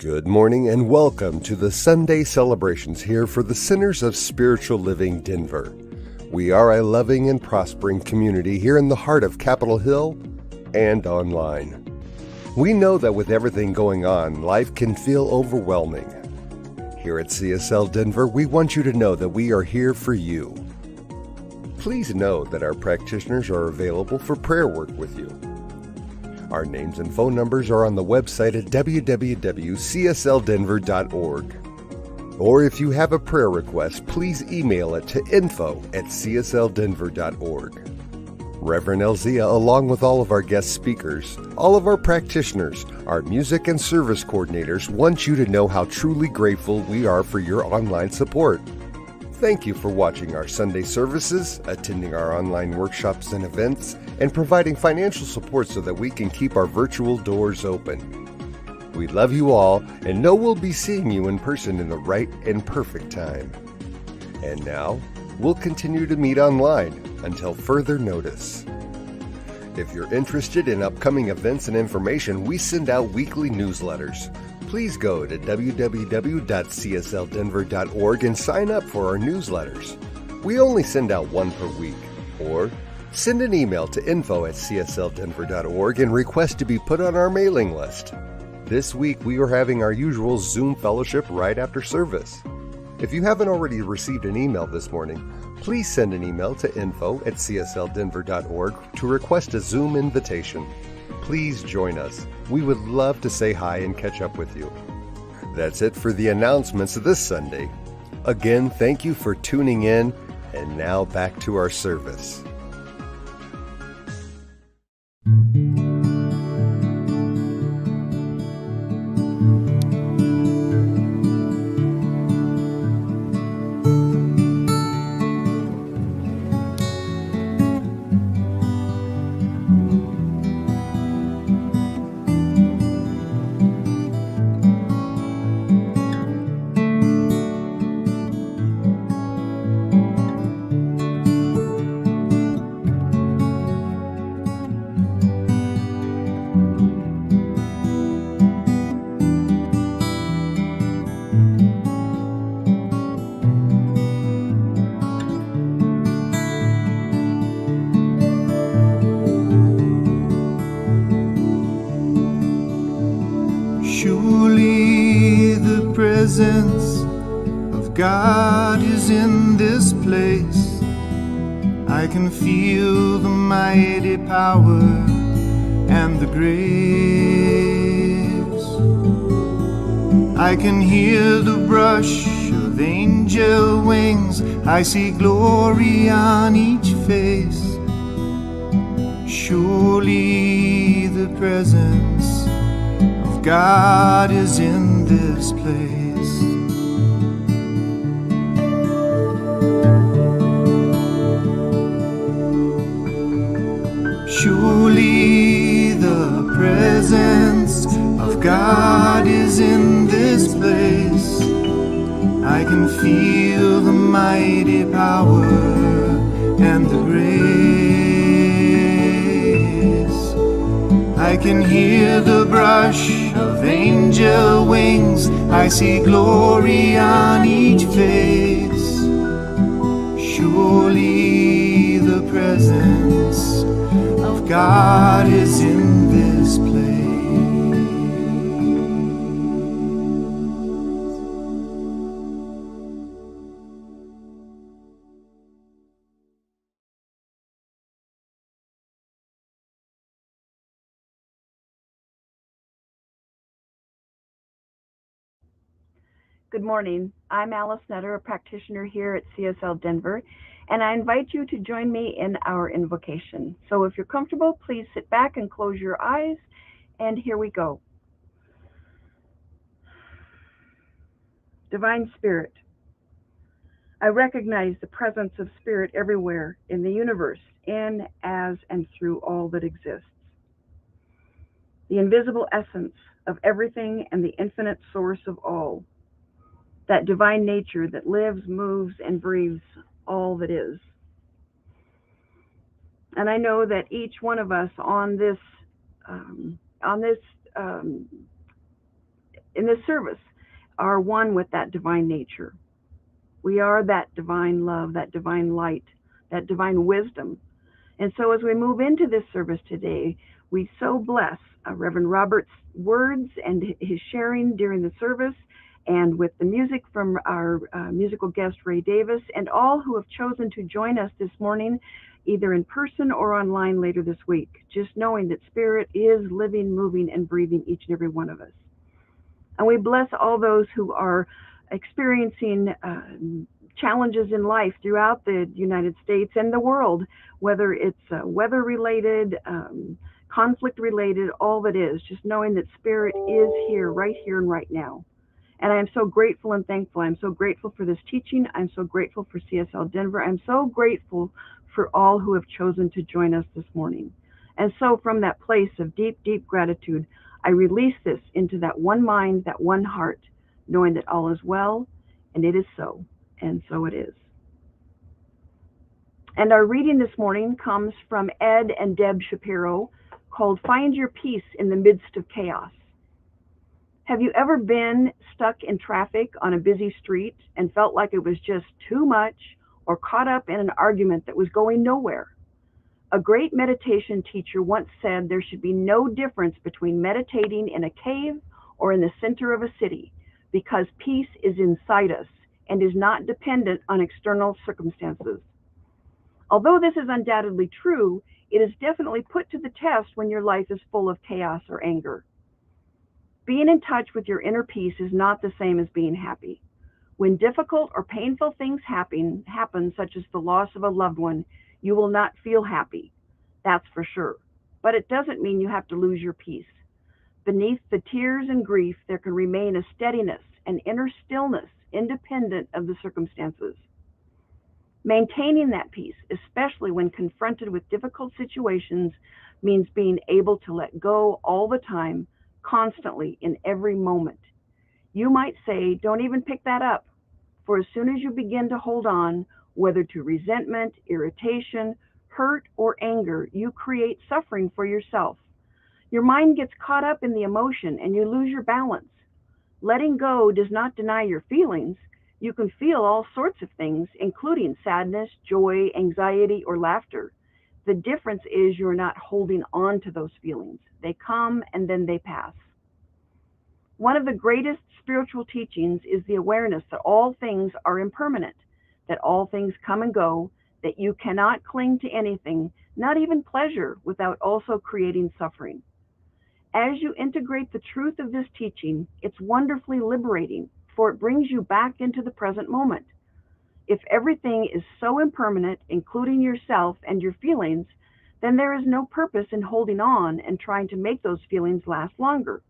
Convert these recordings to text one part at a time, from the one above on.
Good morning and welcome to the Sunday celebrations here for the Centers of Spiritual Living Denver. We are a loving and prospering community here in the heart of Capitol Hill and online. We know that with everything going on, life can feel overwhelming. Here at CSL Denver, we want you to know that we are here for you. Please know that our practitioners are available for prayer work with you. Our names and phone numbers are on the website at www.cslddenver.org. Or if you have a prayer request, please email it to info@cslddenver.org. Reverend Elzia, along with all of our guest speakers, all of our practitioners, our music and service coordinators, want you to know how truly grateful we are for your online support. Thank you for watching our Sunday services, attending our online workshops and events, and providing financial support so that we can keep our virtual doors open. We love you all and know we'll be seeing you in person in the right and perfect time. And now, we'll continue to meet online until further notice. If you're interested in upcoming events and information, we send out weekly newsletters. Please go to www.cslddenver.org and sign up for our newsletters. We only send out one per week. Or send an email to info@cslddenver.org and request to be put on our mailing list. This week we are having our usual Zoom fellowship right after service. If you haven't already received an email this morning, please send an email to info@cslddenver.org to request a Zoom invitation. Please join us. We would love to say hi and catch up with you. That's it for the announcements this Sunday. Again, thank you for tuning in, and now back to our service. Surely the presence of God is in this place. I can feel the mighty power and the grace. I can hear the brush of angel wings. I see glory on each face. Surely the presence of God is in this place. Surely the presence of God is in this place. I can feel the mighty power and the grace. I can hear the brush of angel wings. I see glory on each face. Surely the presence of God is in this place. Good morning. I'm Alice Nutter, a practitioner here at CSL Denver, and I invite you to join me in our invocation. So if you're comfortable, please sit back and close your eyes, and here we go. Divine Spirit, I recognize the presence of Spirit everywhere in the universe, in, as, and through all that exists. The invisible essence of everything and the infinite source of all. That divine nature that lives, moves, and breathes all that is. And I know that each one of us on this in this service are one with that divine nature. We are that divine love, that divine light, that divine wisdom. And so as we move into this service today, we so bless Reverend Robert's words and his sharing during the service, and with the music from our musical guest Ray Davis, and all who have chosen to join us this morning, either in person or online later this week, just knowing that Spirit is living, moving, and breathing each and every one of us. And we bless all those who are experiencing challenges in life throughout the United States and the world, whether it's weather-related, conflict-related, all that is, just knowing that Spirit is here, and right now. And I am so grateful and thankful. I'm so grateful for this teaching. I'm so grateful for CSL Denver. I'm so grateful for all who have chosen to join us this morning. And so from that place of deep, deep gratitude, I release this into that one mind, that one heart, knowing that all is well, and it is so, and so it is. And our reading this morning comes from Ed and Deb Shapiro, called Find Your Peace in the Midst of Chaos. Have you ever been stuck in traffic on a busy street and felt like it was just too much, or caught up in an argument that was going nowhere? A great meditation teacher once said there should be no difference between meditating in a cave or in the center of a city, because peace is inside us and is not dependent on external circumstances. Although this is undoubtedly true, it is definitely put to the test when your life is full of chaos or anger. Being in touch with your inner peace is not the same as being happy. When difficult or painful things happen, such as the loss of a loved one, you will not feel happy. That's for sure. But it doesn't mean you have to lose your peace. Beneath the tears and grief, there can remain a steadiness, an inner stillness, independent of the circumstances. Maintaining that peace, especially when confronted with difficult situations, means being able to let go all the time, constantly, in every moment. You might say, don't even pick that up, for as soon as you begin to hold on, whether to resentment, irritation, hurt, or anger, you create suffering for yourself. Your mind gets caught up in the emotion and you lose your balance. Letting go does not deny your feelings. You can feel all sorts of things, including sadness, joy, anxiety, or laughter. The difference is you're not holding on to those feelings. They come and then they pass. One of the greatest spiritual teachings is the awareness that all things are impermanent, that all things come and go, that you cannot cling to anything, not even pleasure, without also creating suffering. As you integrate the truth of this teaching, it's wonderfully liberating, for it brings you back into the present moment. If everything is so impermanent, including yourself and your feelings, then there is no purpose in holding on and trying to make those feelings last longer.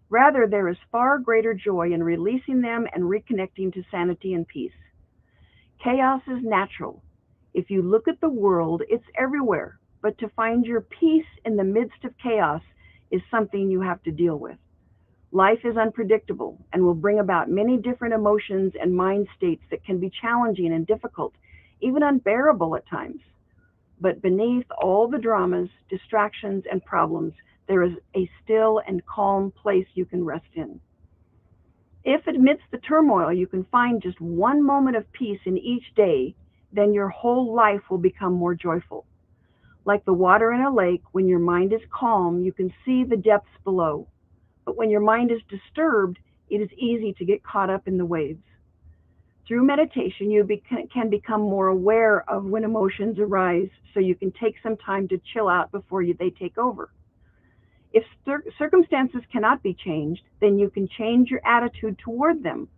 Rather, there is far greater joy in releasing them and reconnecting to sanity and peace. Chaos is natural. If you look at the world, it's everywhere, but to find your peace in the midst of chaos is something you have to deal with. Life is unpredictable and will bring about many different emotions and mind states that can be challenging and difficult, even unbearable at times. But beneath all the dramas, distractions, and problems, there is a still and calm place you can rest in. If amidst the turmoil you can find just one moment of peace in each day, then your whole life will become more joyful. Like the water in a lake, when your mind is calm, you can see the depths below. But when your mind is disturbed, it is easy to get caught up in the waves. Through meditation, you can become more aware of when emotions arise, so you can take some time to chill out before they take over. If circumstances cannot be changed, then you can change your attitude toward them.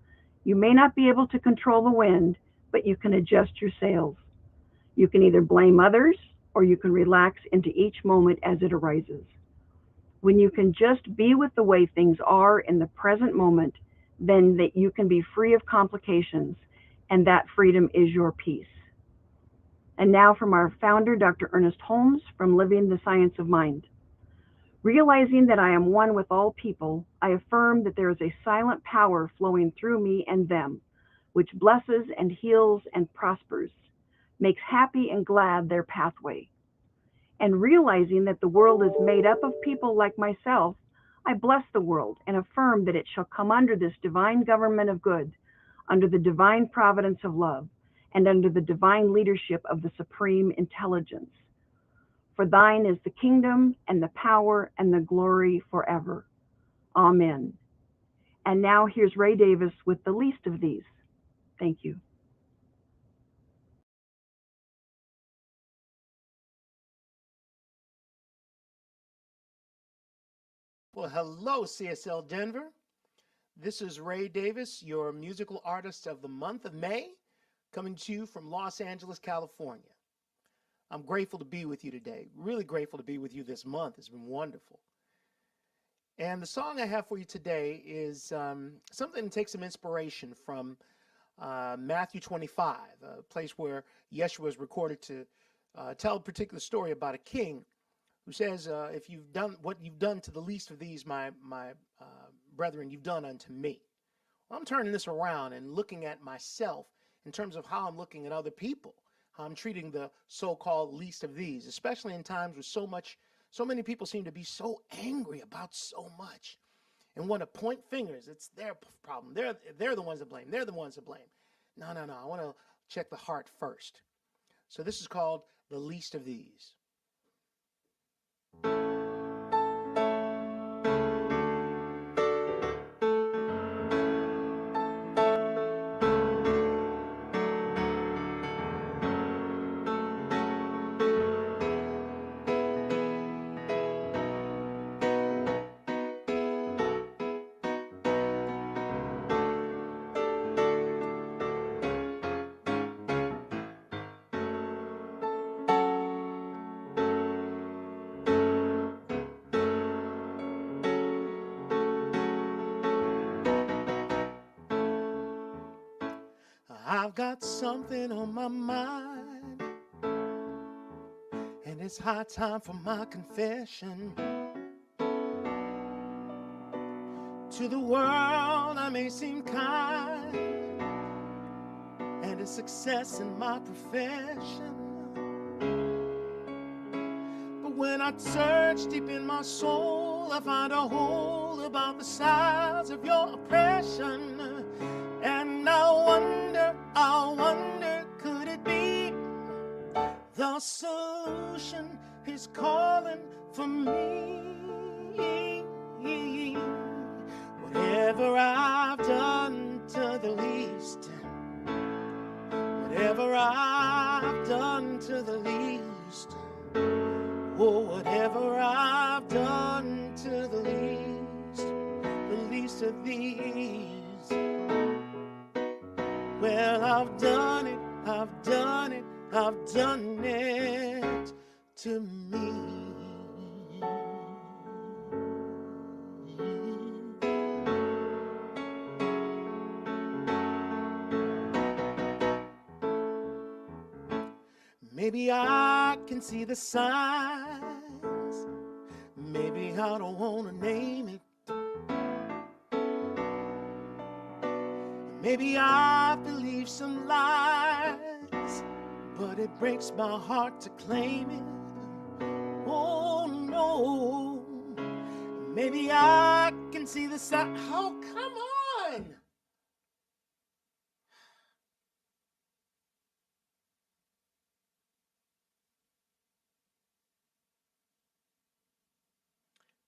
You may not be able to control the wind, but you can adjust your sails. You can either blame others, or you can relax into each moment as it arises. When you can just be with the way things are in the present moment, then that you can be free of complications, and that freedom is your peace. And now from our founder, Dr. Ernest Holmes, from Living the Science of Mind. Realizing that I am one with all people, I affirm that there is a silent power flowing through me and them, which blesses and heals and prospers, makes happy and glad their pathway. And realizing that the world is made up of people like myself, I bless the world and affirm that it shall come under this divine government of good, under the divine providence of love, and under the divine leadership of the supreme intelligence. For thine is the kingdom and the power and the glory forever. Amen. And now here's Ray Davis with the least of these. Thank you. Well, hello, CSL Denver. This is Ray Davis, your musical artist of the month of May, coming to you from Los Angeles, California. I'm grateful to be with you today. Really grateful to be with you this month. It's been wonderful. And the song I have for you today is something that takes some inspiration from Matthew 25, a place where Yeshua is recorded to tell a particular story about a king who says, if you've done what you've done to the least of these, my brethren, you've done unto me. Well, I'm turning this around and looking at myself in terms of how I'm looking at other people, how I'm treating the so-called least of these, especially in times where so many people seem to be so angry about so much and want to point fingers. It's their problem. They're the ones to blame. They're the ones to blame. No. I want to check the heart first. So this is called the least of these. I've got something on my mind, and it's high time for my confession. To the world I may seem kind, and a success in my profession. But when I search deep in my soul, I find a hole about the size of your oppression. And I wonder, could it be the solution is calling for me? Whatever I've done to the least, whatever I've done to the least, oh, whatever I've done to the least of these. Well, I've done it to me. Maybe I can see the signs, maybe I don't want to name it. Maybe I believe some lies, but it breaks my heart to claim it. Oh no, maybe I can see the sign. Oh, come on.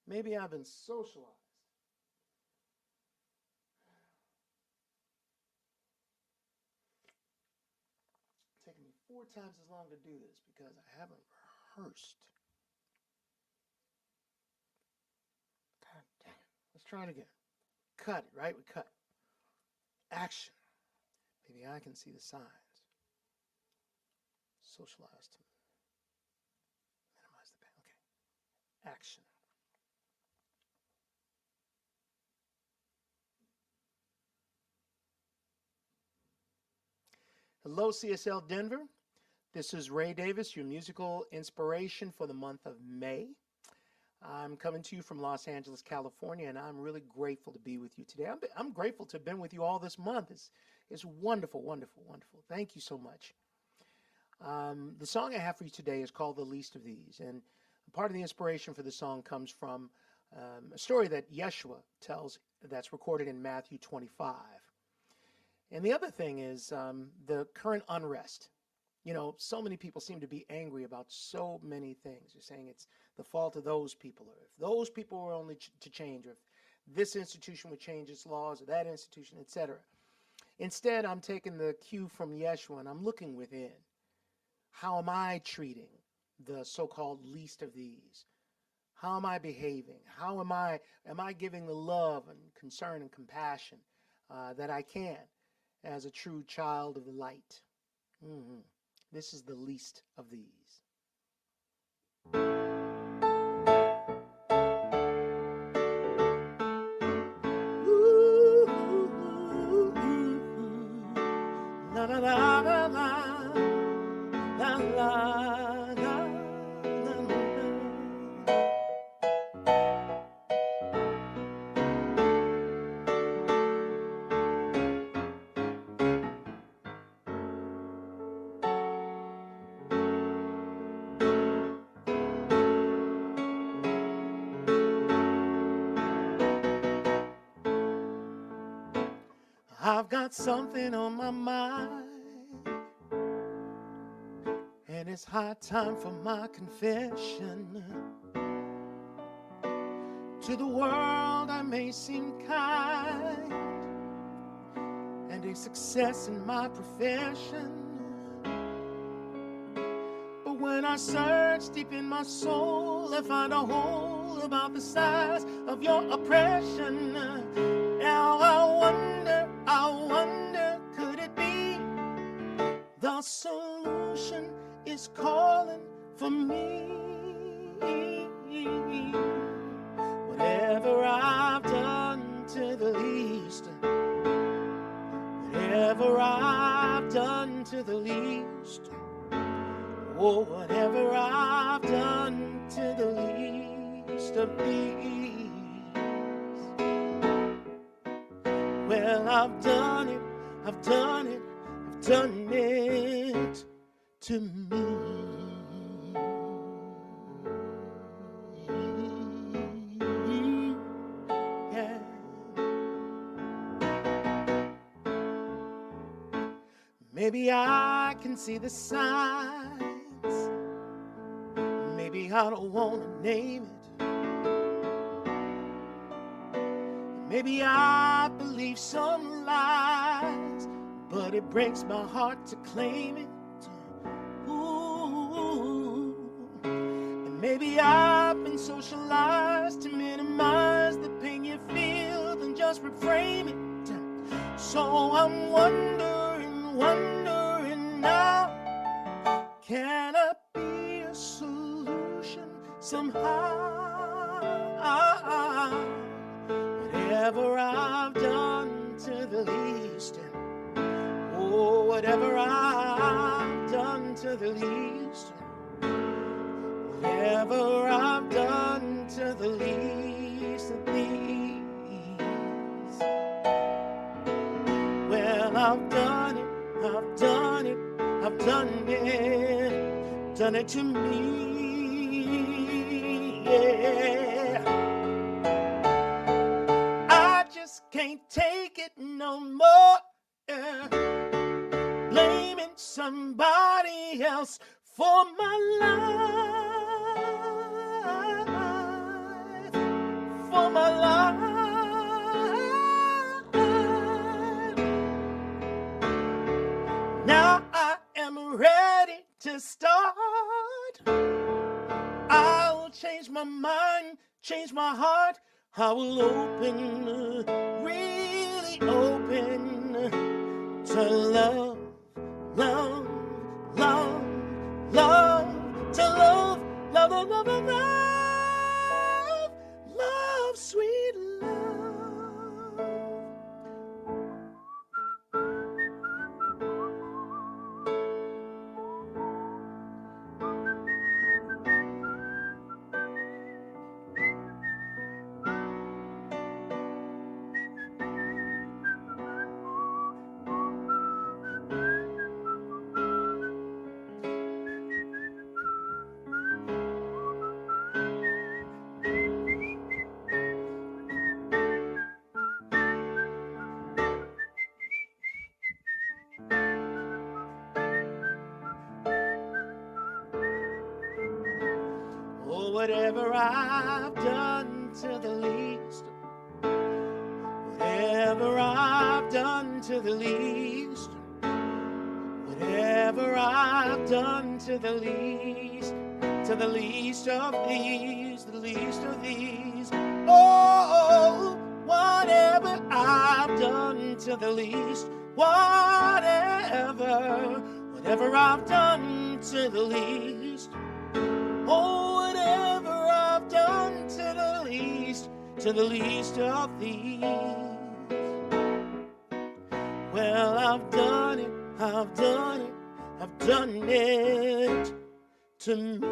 Maybe I've been socialized. It's taken me 4 times as long to do this because I haven't rehearsed. God damn it. Let's try it again. Cut it, right? We cut. Action. Maybe I can see the signs. Socialized to minimize the pain. Okay. Action. Hello, CSL Denver. This is Ray Davis, your musical inspiration for the month of May. I'm coming to you from Los Angeles, California, and I'm really grateful to be with you today. I'm grateful to have been with you all this month. It's wonderful, wonderful, wonderful. Thank you so much. The song I have for you today is called The Least of These, and part of the inspiration for the song comes from A story that Yeshua tells that's recorded in Matthew 25. And the other thing is the current unrest. You know, so many people seem to be angry about so many things. You're saying it's the fault of those people, or if those people were only to change, or if this institution would change its laws, or that institution, etc. Instead, I'm taking the cue from Yeshua and I'm looking within. How am I treating the so-called least of these? How am I behaving? How am I giving the love and concern and compassion that I can as a true child of the light? This is the least of these. La la la la la la la la. I've got something on my mind, and it's high time for my confession. To the world I may seem kind and a success in my profession, but when I search deep in my soul, I find a hole about the size of your oppression. Now I wonder, could it be the solution is calling for me? Whatever I've done to the least, whatever I've done to the least, oh, whatever I've done to the least of these, well, I've done it, I've done it, I've done it to me. Yeah. Maybe I can see the signs, maybe I don't want to name it. Maybe I believe some lies, but it breaks my heart to claim it. Ooh. And maybe I've been socialized to minimize the pain you feel, then just reframe it. So I'm wondering now, can I be a solution somehow? Whatever I've done to the least, oh, whatever I've done to the least, whatever I've done to the least of these, well, I've done it, I've done it, I've done it to me, yeah. I just can't take it no more, yeah. Blaming somebody else for my life, for my life. Now I am ready to start. I will change my mind, change my heart. I will open, really open to love, love, love, love, to love, love, love, love, love, love, love, sweet love. whatever I've done to the least, whatever I've done to the least, whatever I've done to the least of these, the least of these. Oh, whatever I've done to the least, whatever I've done to the least. Oh, whatever I've done to the least of these. Well, I've done it to me.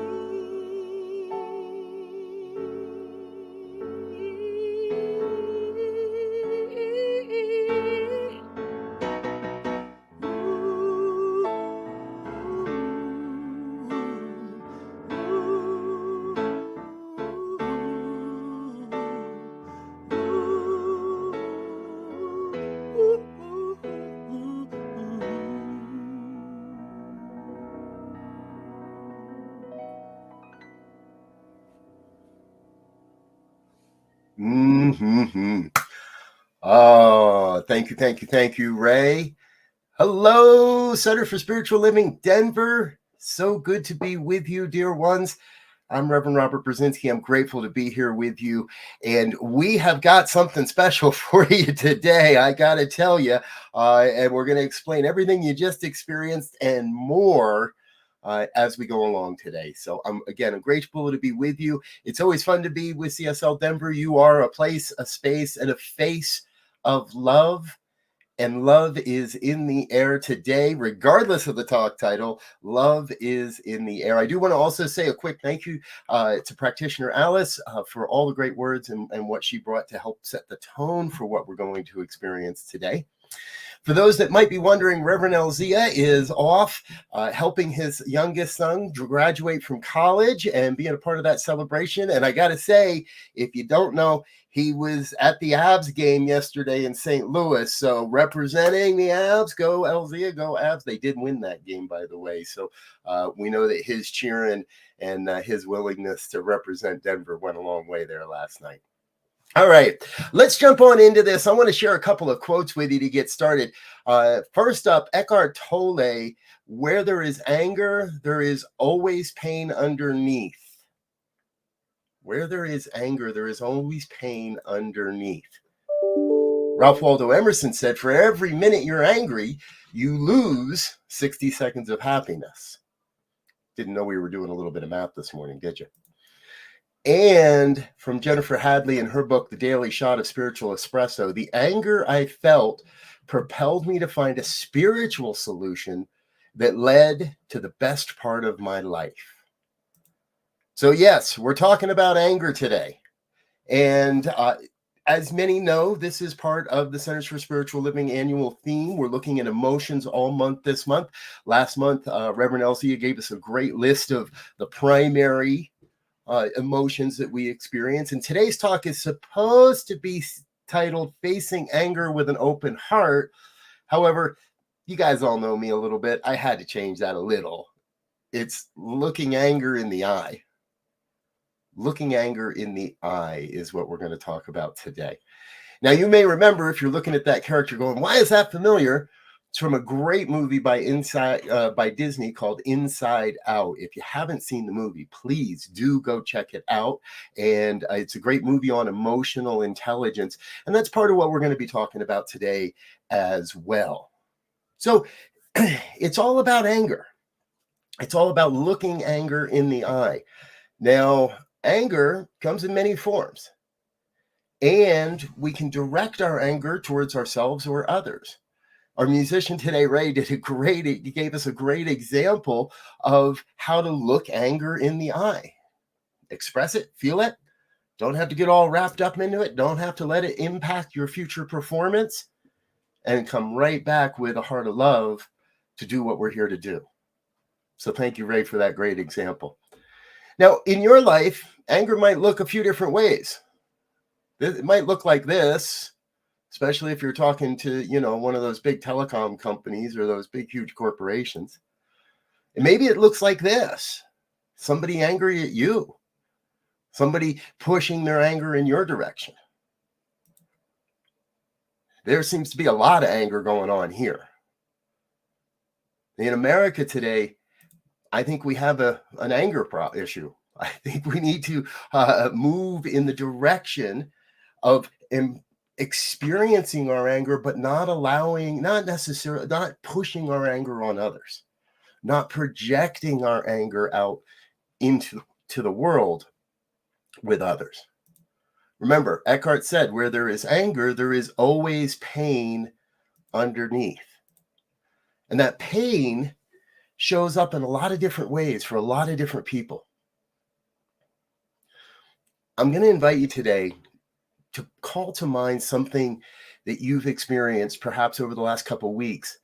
Oh, thank you, Ray. Hello, Center for Spiritual Living, Denver. So good to be with you, dear ones. I'm Reverend Robert Brzezinski. I'm grateful to be here with you. And we have got something special for you today, I got to tell you. And we're going to explain everything you just experienced and more as we go along today. So I'm grateful to be with you. It's always fun to be with CSL Denver. You are a place, a space, and a face of love. And love is in the air today, regardless of the talk title. Love is in the air. I do want to also say a quick thank you to Practitioner Alice for all the great words and what she brought to help set the tone for what we're going to experience today. For those that might be wondering, Reverend Elzia is off helping his youngest son graduate from college and being a part of that celebration. And I got to say, if you don't know, he was at the Avs game yesterday in St. Louis. So representing the Avs, go Elzia, go Avs. They did win that game, by the way. So we know that his cheering and his willingness to represent Denver went a long way there last night. All right, let's jump on into this. I want to share a couple of quotes with you to get started. First up, Eckhart Tolle, where there is anger, there is always pain underneath. Where there is anger, there is always pain underneath. Ralph Waldo Emerson said, for every minute you're angry, you lose 60 seconds of happiness. Didn't know we were doing a little bit of math this morning, did you? And from Jennifer Hadley in her book, The Daily Shot of Spiritual Espresso, the anger I felt propelled me to find a spiritual solution that led to the best part of my life. So yes, we're talking about anger today. And as many know, this is part of the Centers for Spiritual Living annual theme. We're looking at emotions all month this month. Last month, Reverend Elzia gave us a great list of the primary emotions that we experience. And today's talk is supposed to be titled Facing Anger with an Open Heart. However, you guys all know me a little bit. I had to change that a little. It's looking anger in the eye. Looking anger in the eye is what we're going to talk about today. Now, you may remember, if you're looking at that character going, why is that familiar? It's from a great movie by Disney called Inside Out. If you haven't seen the movie, please do go check it out. And it's a great movie on emotional intelligence. And that's part of what we're going to be talking about today as well. So it's all about anger. It's all about looking anger in the eye. Now, anger comes in many forms. And we can direct our anger towards ourselves or others. Our musician today, Ray, he gave us a great example of how to look anger in the eye. Express it, feel it. Don't have to get all wrapped up into it. Don't have to let it impact your future performance, and come right back with a heart of love to do what we're here to do. So thank you, Ray, for that great example. Now, in your life, anger might look a few different ways. It might look like this, especially if you're talking to, one of those big telecom companies or those big, huge corporations. And maybe it looks like this, somebody angry at you, Somebody pushing their anger in your direction. There seems to be a lot of anger going on here. In America today, I think we have an anger issue. I think we need to move in the direction of experiencing our anger, but not pushing our anger on others, not projecting our anger out into the world with others. Remember, Eckhart said, where there is anger, there is always pain underneath. And that pain shows up in a lot of different ways for a lot of different people. I'm going to invite you today to call to mind something that you've experienced perhaps over the last couple of weeks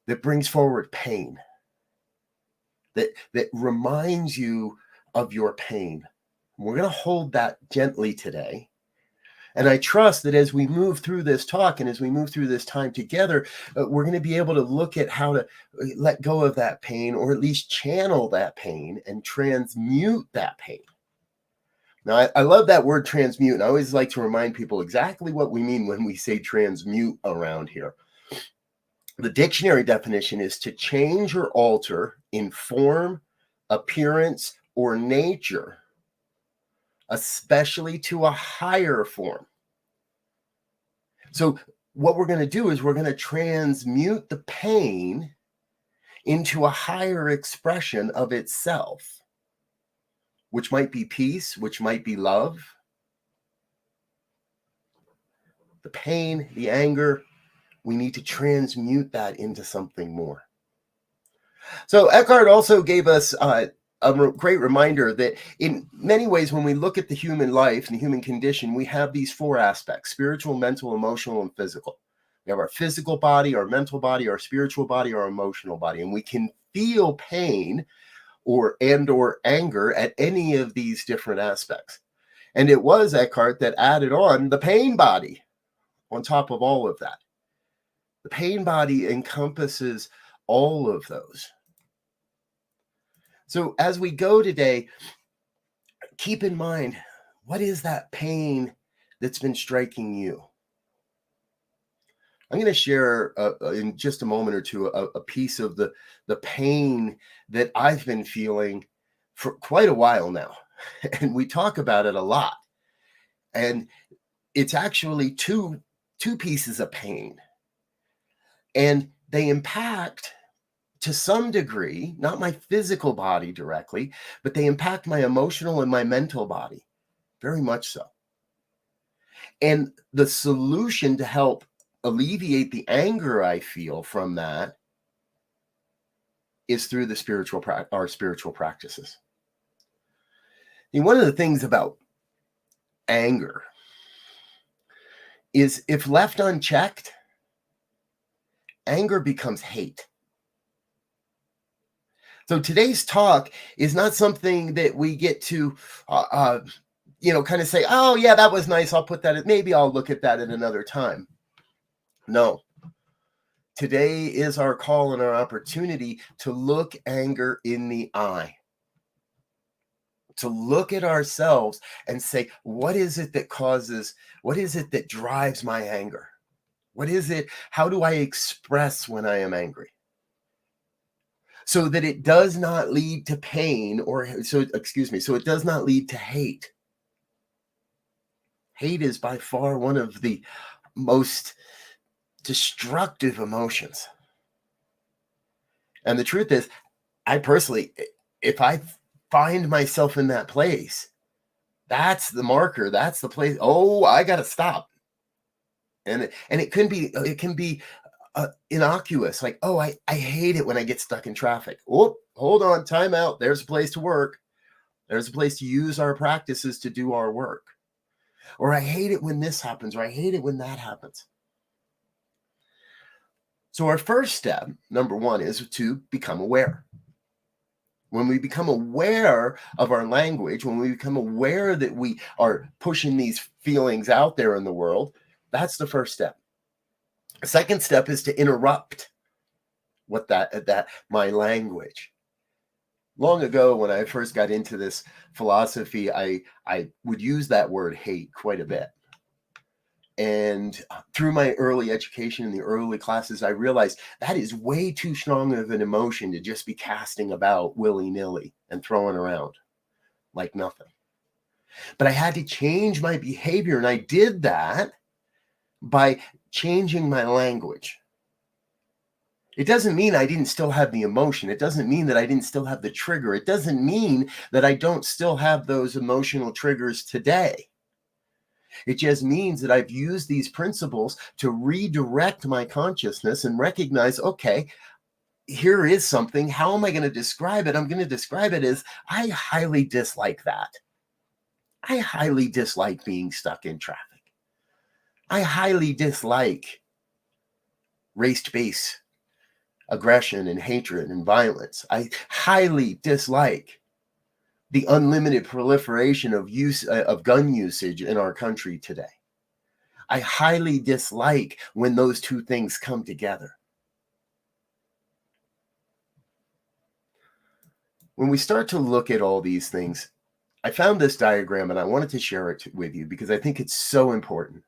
that brings forward pain, that reminds you of your pain. We're going to hold that gently today. And I trust that as we move through this talk and as we move through this time together, we're going to be able to look at how to let go of that pain, or at least channel that pain and transmute that pain. Now, I love that word transmute, and I always like to remind people exactly what we mean when we say transmute around here. The dictionary definition is to change or alter in form, appearance, or nature, especially to a higher form. So what we're going to do is we're going to transmute the pain into a higher expression of itself, which might be peace, which might be love. The pain, the anger, we need to transmute that into something more. So Eckhart also gave us a great reminder that in many ways, when we look at the human life and the human condition, we have these four aspects: spiritual, mental, emotional, and physical. We have our physical body, our mental body, our spiritual body, our emotional body, and we can feel pain or anger at any of these different aspects. And it was Eckhart that added on the pain body on top of all of that. The pain body encompasses all of those. So as we go today, keep in mind, what is that pain that's been striking you? I'm going to share in just a moment or two a piece of the pain that I've been feeling for quite a while now. And we talk about it a lot. And it's actually two pieces of pain. And they impact, to some degree, not my physical body directly, but they impact my emotional and my mental body, very much so. And the solution to help alleviate the anger I feel from that is through the spiritual practices. And one of the things about anger is, if left unchecked, anger becomes hate. So today's talk is not something that we get to, kind of say, oh, yeah, that was nice. I'll put that, maybe I'll look at that at another time. No. Today is our call and our opportunity to look anger in the eye. To look at ourselves and say, what is it that drives my anger? What is it? How do I express when I am angry? So that it does not lead to pain, so it does not lead to hate. Hate is by far one of the most destructive emotions. And the truth is, I personally, if I find myself in that place, that's the marker, that's the place. Oh, I got to stop. And it can be innocuous, like, oh, I hate it when I get stuck in traffic. Oh, hold on, time out. There's a place to work. There's a place to use our practices to do our work. Or I hate it when this happens, or I hate it when that happens. So our first step, number one, is to become aware. When we become aware of our language, when we become aware that we are pushing these feelings out there in the world, that's the first step. The second step is to interrupt my language. Long ago, when I first got into this philosophy, I would use that word hate quite a bit. And through my early education in the early classes, I realized that is way too strong of an emotion to just be casting about willy-nilly and throwing around like nothing. But I had to change my behavior, and I did that by changing my language. It doesn't mean I didn't still have the emotion. It doesn't mean that I didn't still have the trigger. It doesn't mean that I don't still have those emotional triggers today. It just means that I've used these principles to redirect my consciousness and recognize, okay, here is something. How am I going to describe it? I'm going to describe it as I highly dislike that. I highly dislike being stuck in traffic. I highly dislike race-based aggression and hatred and violence. I highly dislike the unlimited proliferation of gun usage in our country today. I highly dislike when those two things come together. When we start to look at all these things, I found this diagram and I wanted to share it with you because I think it's so important.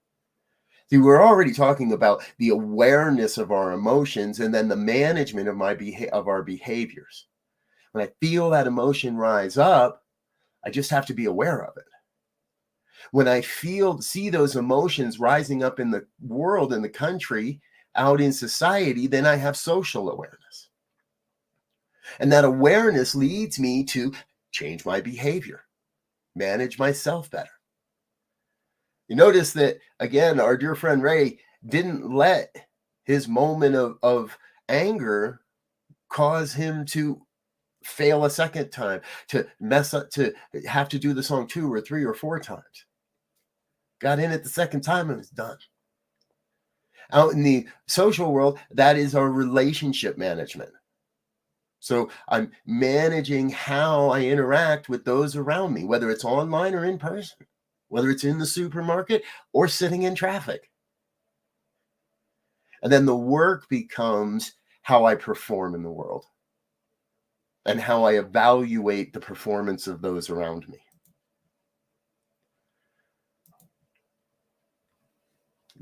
See, we're already talking about the awareness of our emotions and then the management of our behaviors. When I feel that emotion rise up, I just have to be aware of it. When I see those emotions rising up in the world, in the country, out in society, then I have social awareness. And that awareness leads me to change my behavior, manage myself better. You notice that, again, our dear friend Ray didn't let his moment of anger cause him to fail a second time, to mess up, to have to do the song 2 or 3 or 4 times. Got in it the second time and was done. Out in the social world, that is our relationship management. So I'm managing how I interact with those around me, whether it's online or in person, whether it's in the supermarket or sitting in traffic. And then the work becomes how I perform in the world and how I evaluate the performance of those around me.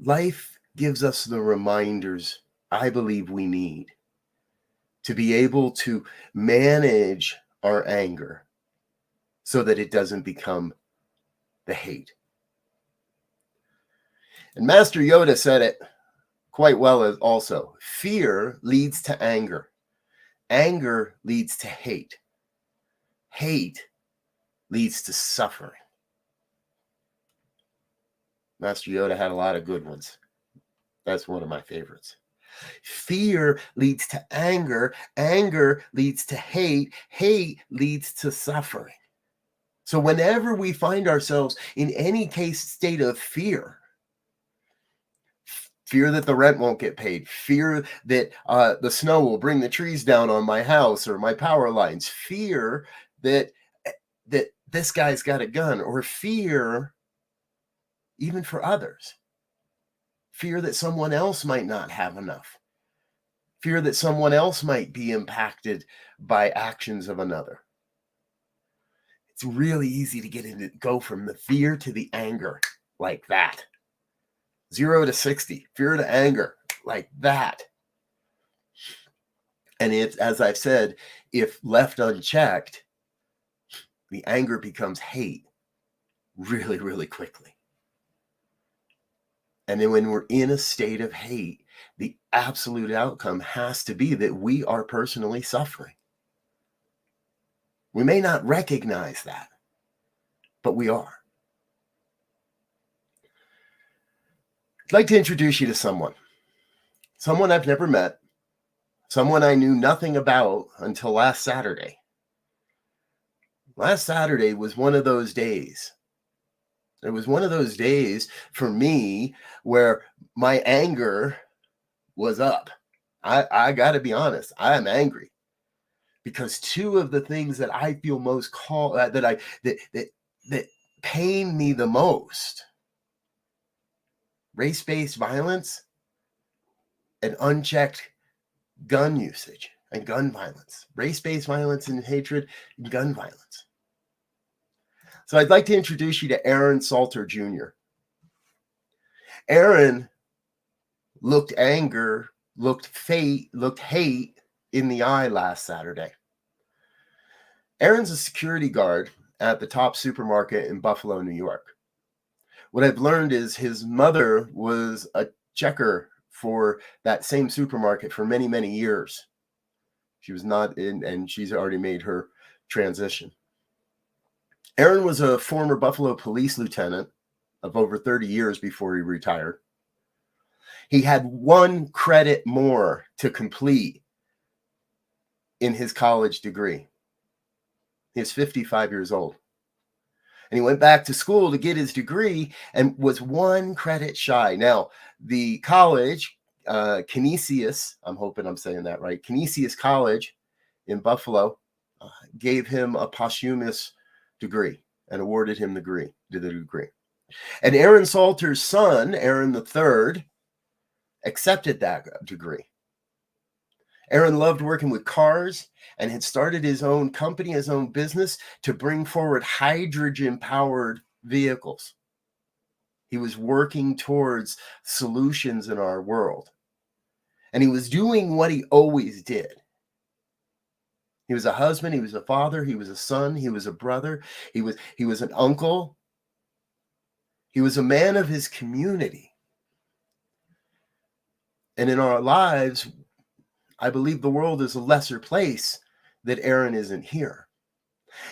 Life gives us the reminders I believe we need to be able to manage our anger so that it doesn't become the hate. And Master Yoda said it quite well as also. Fear leads to anger. Anger leads to hate. Hate leads to suffering. Master Yoda had a lot of good ones. That's one of my favorites. Fear leads to anger. Anger leads to hate. Hate leads to suffering. So whenever we find ourselves in any state of fear that the rent won't get paid, fear that the snow will bring the trees down on my house or my power lines, fear that this guy's got a gun, or fear even for others, fear that someone else might not have enough, fear that someone else might be impacted by actions of another. It's really easy to go from the fear to the anger like that. 0 to 60, fear to anger like that. And it's, as I've said, if left unchecked, the anger becomes hate really, really quickly. And then when we're in a state of hate, the absolute outcome has to be that we are personally suffering. We may not recognize that, but we are. I'd like to introduce you to someone I've never met, someone I knew nothing about until last Saturday. Last Saturday was one of those days. It was one of those days for me where my anger was up. I got to be honest. I am angry because two of the things that I feel most that pain me the most, race-based violence and unchecked gun usage. and gun violence, race-based violence and hatred, and gun violence. So I'd like to introduce you to Aaron Salter Jr. Aaron looked anger, looked fate, looked hate in the eye last Saturday. Aaron's a security guard at the Top supermarket in Buffalo, New York. What I've learned is his mother was a checker for that same supermarket for many, many years. She was not in, and she's already made her transition. Aaron was a former Buffalo police lieutenant of over 30 years before he retired. He had 1 credit more to complete in his college degree. He was 55 years old. And he went back to school to get his degree and was 1 credit shy. Now, the college, Canisius, I'm hoping I'm saying that right, Canisius College in Buffalo, gave him a posthumous degree and awarded him the degree. And Aaron Salter's son, Aaron III, accepted that degree. Aaron loved working with cars and had started his own company, his own business to bring forward hydrogen-powered vehicles. He was working towards solutions in our world. And he was doing what he always did. He was a husband, he was a father, he was a son, he was a brother, he was an uncle. He was a man of his community. And in our lives, I believe the world is a lesser place that Aaron isn't here.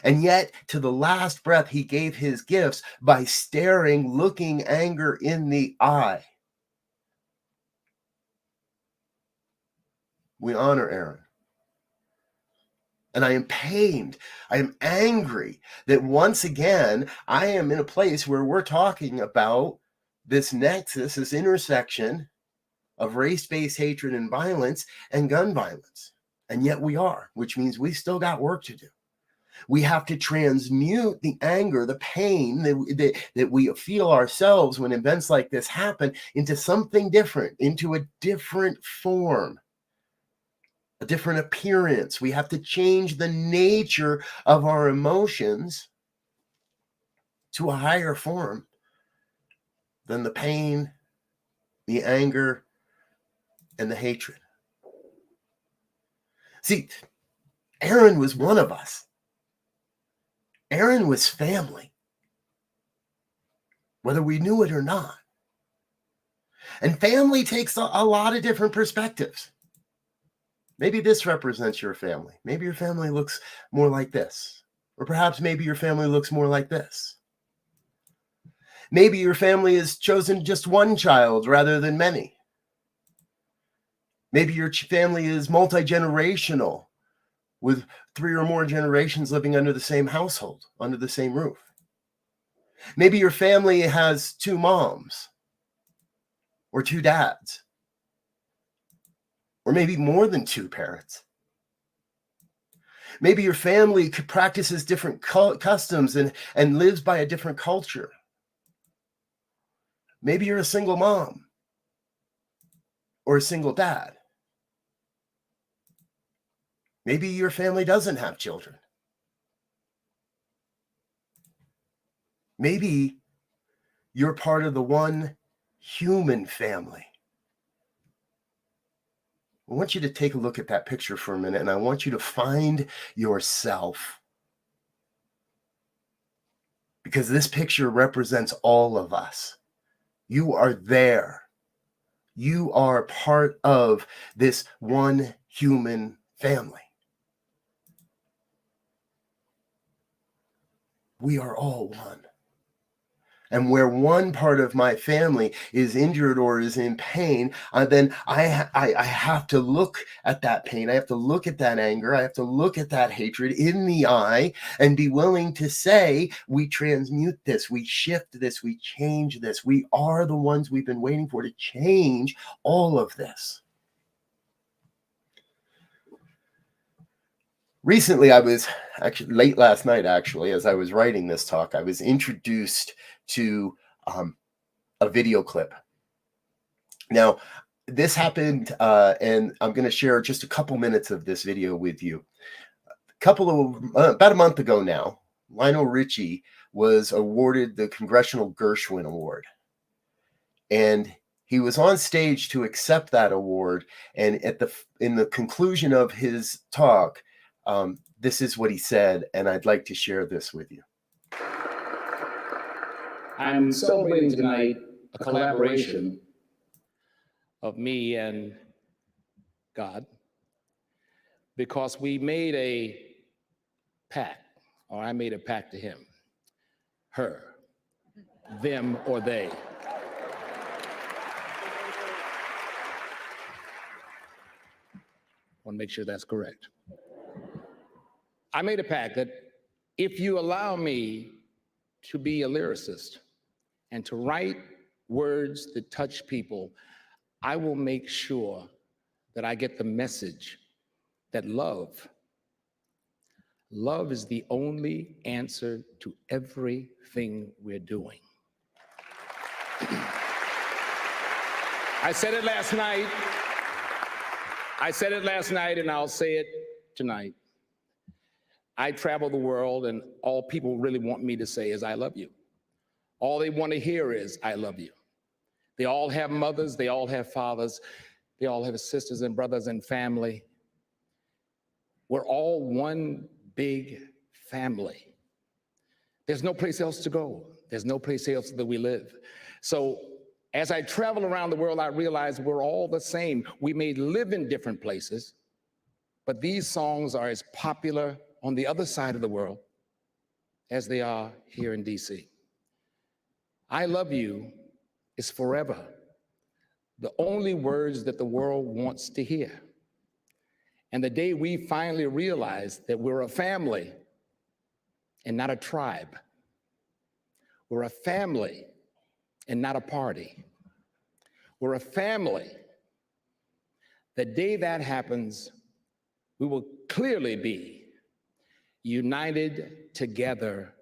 And yet, to the last breath, he gave his gifts by looking anger in the eye. We honor Aaron. And I am pained, I am angry that once again, I am in a place where we're talking about this nexus, this intersection of race-based hatred and violence and gun violence. And yet we are, which means we still got work to do. We have to transmute the anger, the pain that we feel ourselves when events like this happen into something different, into a different form, a different appearance. We have to change the nature of our emotions to a higher form than the pain, the anger, and the hatred. See, Aaron was one of us. Aaron was family, whether we knew it or not. And family takes a lot of different perspectives. Maybe this represents your family. Maybe your family looks more like this. Or perhaps maybe your family looks more like this. Maybe your family has chosen just one child rather than many. Maybe your family is multi-generational with 3 or more generations living under the same household, under the same roof. Maybe your family has 2 moms or 2 dads, or maybe more than 2 parents. Maybe your family practices different customs and lives by a different culture. Maybe you're a single mom or a single dad. Maybe your family doesn't have children. Maybe you're part of the one human family. I want you to take a look at that picture for a minute, and I want you to find yourself. Because this picture represents all of us. You are there. You are part of this one human family. We are all one. And where one part of my family is injured or is in pain, then I have to look at that pain. I have to look at that anger. I have to look at that hatred in the eye and be willing to say, we transmute this, we shift this, we change this. We are the ones we've been waiting for to change all of this. Recently, I was actually late last night, as I was writing this talk, I was introduced to a video clip. Now, this happened, and I'm going to share just a couple minutes of this video with you. About a month ago now, Lionel Richie was awarded the Congressional Gershwin Award. And he was on stage to accept that award. And in the conclusion of his talk, this is what he said, and I'd like to share this with you. I'm celebrating tonight a collaboration of me and God, because we made a pact, or I made a pact to him, her, them, or they. I want to make sure that's correct. I made a pact that if you allow me to be a lyricist and to write words that touch people, I will make sure that I get the message that love is the only answer to everything we're doing. I said it last night, and I'll say it tonight. I travel the world, and all people really want me to say is, I love you. All they want to hear is, I love you. They all have mothers, they all have fathers, they all have sisters and brothers and family. We're all one big family. There's no place else to go. There's no place else that we live. So as I travel around the world, I realize we're all the same. We may live in different places, but these songs are as popular on the other side of the world as they are here in DC. I love you is forever the only words that the world wants to hear. And the day we finally realize that we're a family and not a tribe, we're a family and not a party, we're a family, the day that happens, we will clearly be united together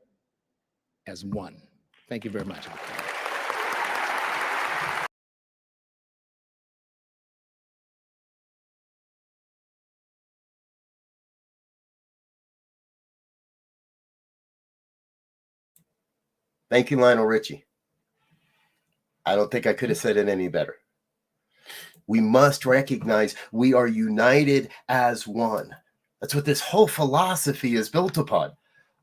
as one. Thank you very much. Thank you, Lionel Richie. I don't think I could have said it any better. We must recognize we are united as one. That's what this whole philosophy is built upon.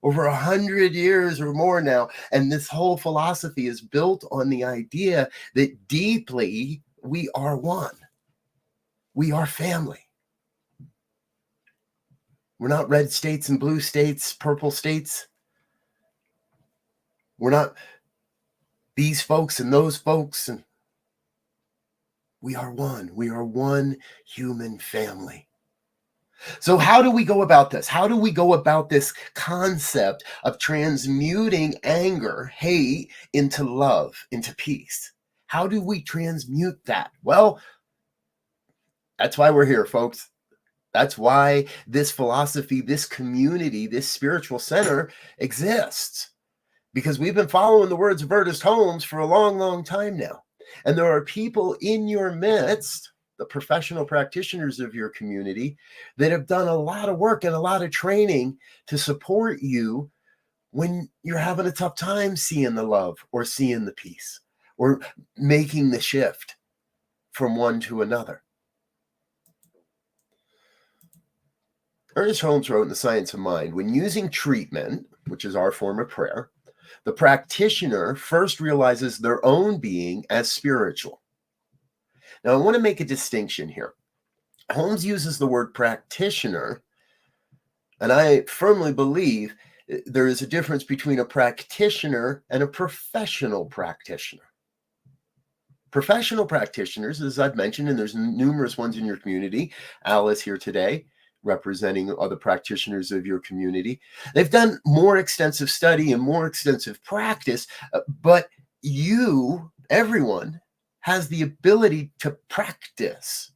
Over 100 years or more now, and this whole philosophy is built on the idea that deeply we are one. We are family. We're not red states and blue states, purple states. We're not these folks and those folks. And we are one. We are one human family. So how do we go about this? How do we go about this concept of transmuting anger, hate, into love, into peace? How do we transmute that? Well, that's why we're here, folks. That's why this philosophy, this community, this spiritual center exists. Because we've been following the words of Ernest Holmes for a long, long time now. And there are people in your midst, the professional practitioners of your community, that have done a lot of work and a lot of training to support you when you're having a tough time seeing the love or seeing the peace or making the shift from one to another. Ernest Holmes wrote in The Science of Mind, when using treatment, which is our form of prayer, the practitioner first realizes their own being as spiritual. Now, I want to make a distinction here. Holmes uses the word practitioner, and I firmly believe there is a difference between a practitioner and a professional practitioner. Professional practitioners, as I've mentioned, and there's numerous ones in your community, Alice here today, representing other practitioners of your community. They've done more extensive study and more extensive practice, but everyone, has the ability to practice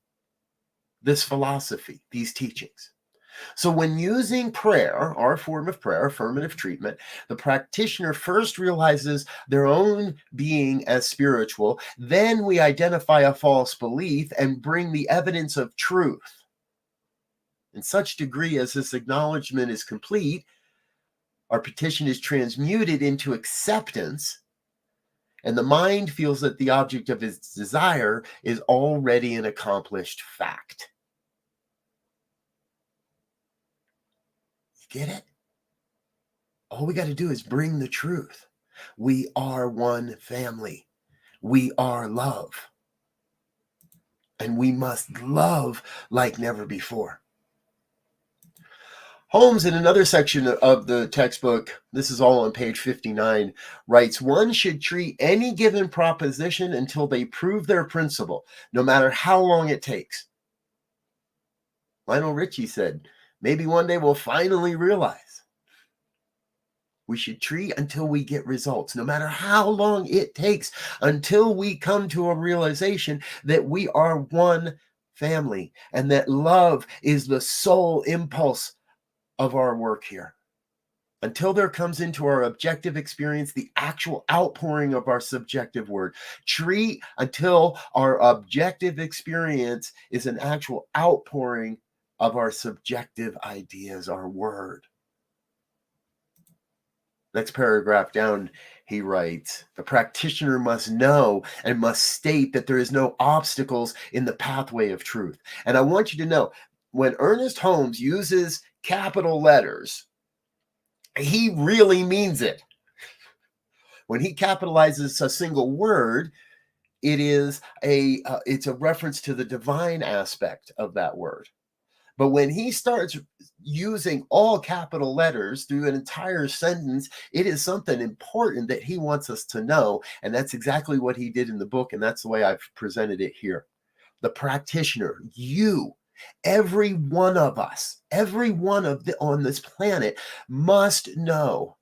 this philosophy, these teachings. So when using prayer, our form of prayer, affirmative treatment, the practitioner first realizes their own being as spiritual. Then we identify a false belief and bring the evidence of truth. In such degree as this acknowledgement is complete, our petition is transmuted into acceptance, and the mind feels that the object of its desire is already an accomplished fact. You get it? All we got to do is bring the truth. We are one family. We are love. And we must love like never before. Holmes, in another section of the textbook, this is all on page 59, writes, one should treat any given proposition until they prove their principle, no matter how long it takes. Lionel Richie said, maybe one day we'll finally realize. We should treat until we get results, no matter how long it takes, until we come to a realization that we are one family and that love is the sole impulse of our work here. Until there comes into our objective experience the actual outpouring of our subjective word. Treat until our objective experience is an actual outpouring of our subjective ideas, our word. Next paragraph down, he writes, the practitioner must know and must state that there is no obstacles in the pathway of truth. And I want you to know, when Ernest Holmes uses capital letters, he really means it. When he capitalizes a single word, it's a reference to the divine aspect of that word. But when he starts using all capital letters through an entire sentence, it is something important that he wants us to know. And that's exactly what he did in the book. And that's the way I've presented it here. The practitioner, you, every one of us, every one of on this planet must know.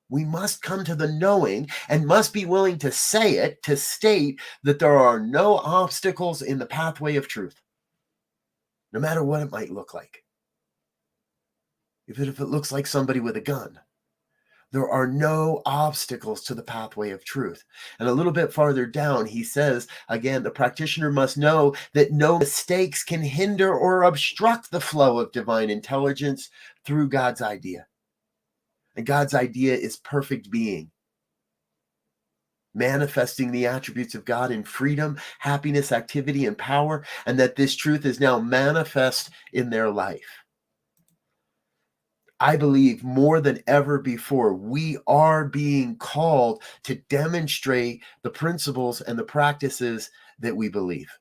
We must come to the knowing and must be willing to say it, to state that there are no obstacles in the pathway of truth. No matter what it might look like. Even if it looks like somebody with a gun, there are no obstacles to the pathway of truth. And a little bit farther down, he says, again, the practitioner must know that no mistakes can hinder or obstruct the flow of divine intelligence through God's idea. And God's idea is perfect being, manifesting the attributes of God in freedom, happiness, activity, and power, and that this truth is now manifest in their life. I believe more than ever before, we are being called to demonstrate the principles and the practices that we believe.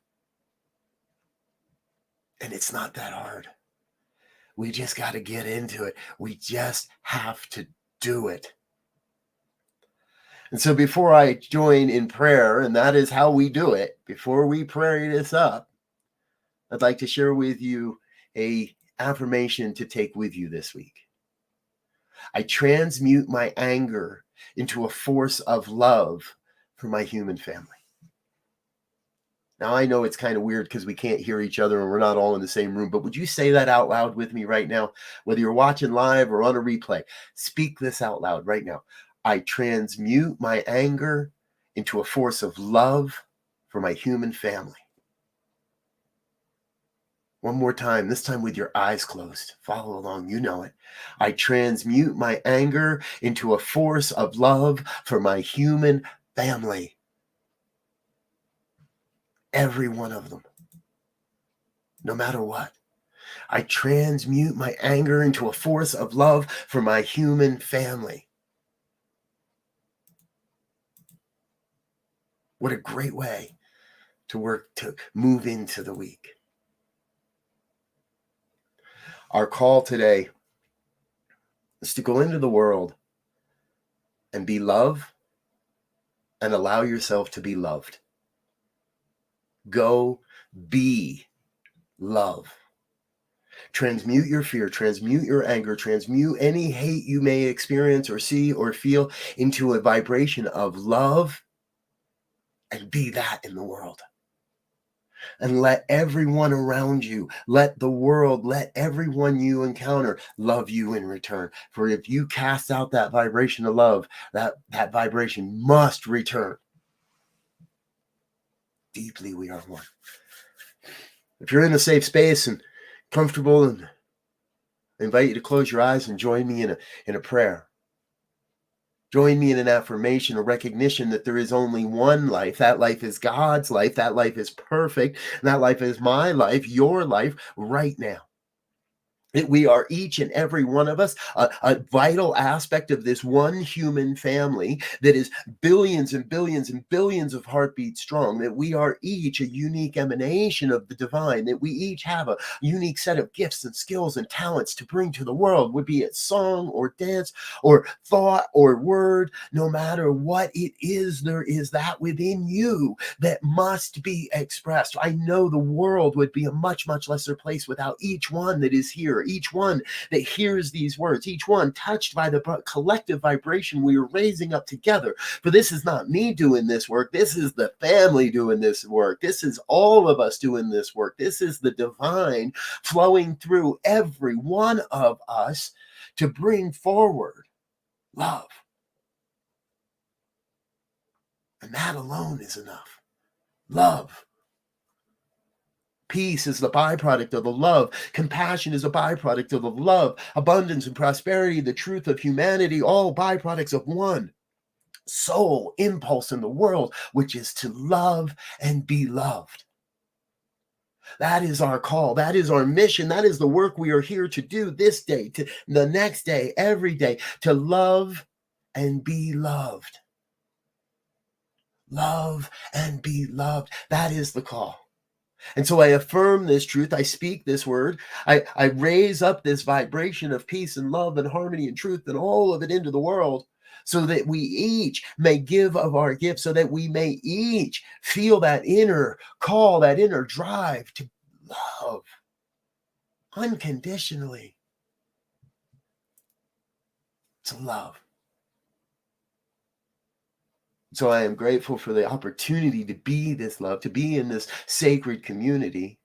And it's not that hard. We just got to get into it. We just have to do it. And so before I join in prayer, and that is how we do it, before we pray this up, I'd like to share with you an affirmation to take with you this week. I transmute my anger into a force of love for my human family. Now, I know it's kind of weird because we can't hear each other and we're not all in the same room, but would you say that out loud with me right now? Whether you're watching live or on a replay, speak this out loud right now. I transmute my anger into a force of love for my human family. One more time, this time with your eyes closed. Follow along, you know it. I transmute my anger into a force of love for my human family. Every one of them. No matter what. I transmute my anger into a force of love for my human family. What a great way to move into the week. Our call today is to go into the world and be love and allow yourself to be loved. Go be love. Transmute your fear, transmute your anger, transmute any hate you may experience or see or feel into a vibration of love and be that in the world. And let everyone around you, let the world, let everyone you encounter love you in return. For if you cast out that vibration of love, that vibration must return. Deeply we are one. If you're in a safe space and comfortable, and I invite you to close your eyes and join me in a prayer. Join me in an affirmation, a recognition that there is only one life. That life is God's life. That life is perfect. And that life is my life, your life, right now. That we are each and every one of us a vital aspect of this one human family that is billions and billions and billions of heartbeats strong, that we are each a unique emanation of the divine, that we each have a unique set of gifts and skills and talents to bring to the world, would be it song or dance or thought or word. No matter what it is, there is that within you that must be expressed. I know the world would be a much, much lesser place without each one that is here, each one that hears these words, each one touched by the collective vibration we are raising up together. For this is not me doing this work. This is the family doing this work. This is all of us doing this work. This is the divine flowing through every one of us to bring forward love. And that alone is enough. Love. Peace is the byproduct of the love. Compassion is a byproduct of the love. Abundance and prosperity, the truth of humanity, all byproducts of one soul impulse in the world, which is to love and be loved. That is our call. That is our mission. That is the work we are here to do this day, to the next day, every day, to love and be loved. Love and be loved. That is the call. And so I affirm this truth. I speak this word. I raise up this vibration of peace and love and harmony and truth and all of it into the world, so that we each may give of our gifts, so that we may each feel that inner call, that inner drive to love unconditionally. To love. So I am grateful for the opportunity to be this love, to be in this sacred community.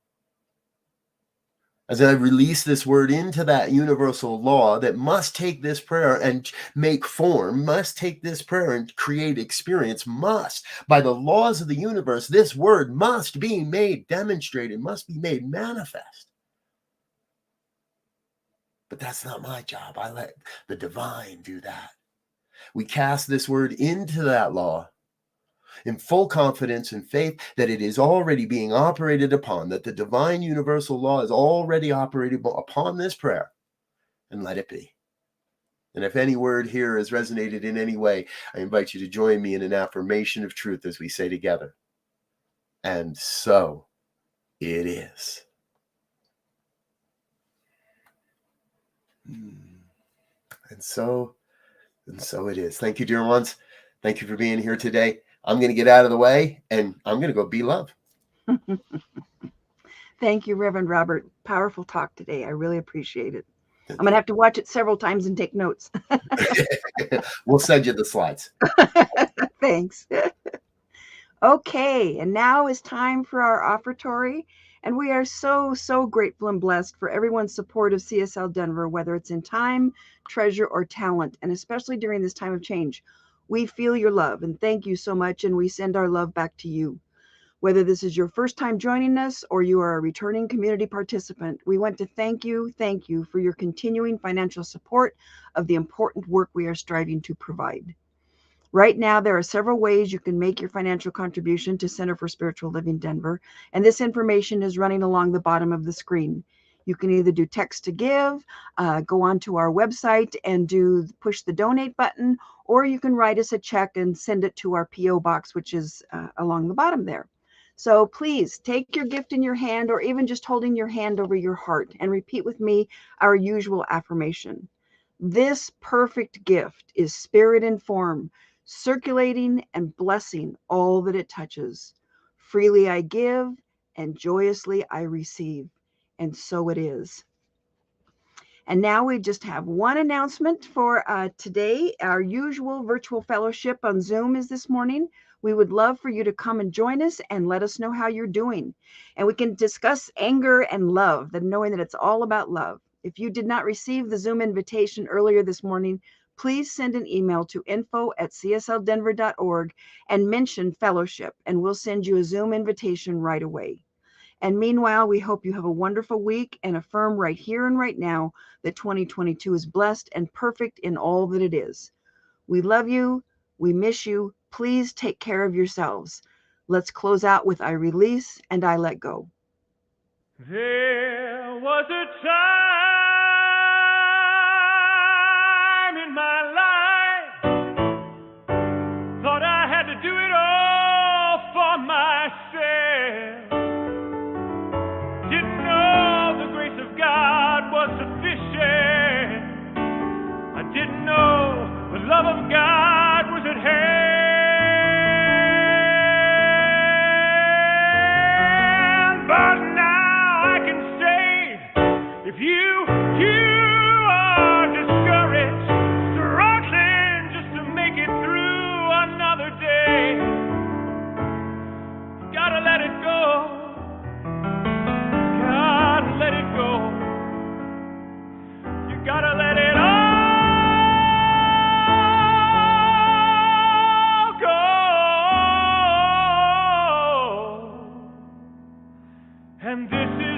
As I release this word into that universal law that must take this prayer and make form, must take this prayer and create experience, must, by the laws of the universe, this word must be made demonstrated, must be made manifest. But that's not my job. I let the divine do that. We cast this word into that law in full confidence and faith that it is already being operated upon, that the divine universal law is already operated upon this prayer, and let it be. And if any word here has resonated in any way, I invite you to join me in an affirmation of truth as we say together. And so it is. And so it is. Thank you, dear ones. Thank you for being here today. I'm going to get out of the way and I'm going to go be love. Thank you, Reverend Robert. Powerful talk today. I really appreciate it. I'm going to have to watch it several times and take notes. We'll send you the slides. Thanks. Okay, and now is time for our offertory. And we are so, so grateful and blessed for everyone's support of CSL Denver, whether it's in time, treasure, or talent, and especially during this time of change. We feel your love, and thank you so much, and we send our love back to you. Whether this is your first time joining us or you are a returning community participant, we want to thank you for your continuing financial support of the important work we are striving to provide. Right now, there are several ways you can make your financial contribution to Center for Spiritual Living Denver, and this information is running along the bottom of the screen. You can either do text to give, go onto our website and push the donate button, or you can write us a check and send it to our P.O. box, which is along the bottom there. So please take your gift in your hand, or even just holding your hand over your heart, and repeat with me our usual affirmation. This perfect gift is spirit in form, circulating and blessing all that it touches. Freely I give, and joyously I receive. And so it is. And now we just have one announcement for today. Our usual virtual fellowship on Zoom is this morning. We would love for you to come and join us and let us know how you're doing. And we can discuss anger and love, that knowing that it's all about love. If you did not receive the Zoom invitation earlier this morning, please send an email to info@csldenver.org and mention fellowship, and we'll send you a Zoom invitation right away. And meanwhile, we hope you have a wonderful week and affirm right here and right now that 2022 is blessed and perfect in all that it is. We love you. We miss you. Please take care of yourselves. Let's close out with I release and I let go. There was a time in my life, thought I had to do it all for myself. Didn't know the grace of God was sufficient. I didn't know the love of God was at hand. But now I can say, if you are discouraged, struggling just to make it through another day, you gotta let it go. Gotta let it go. You gotta let it all go. And this is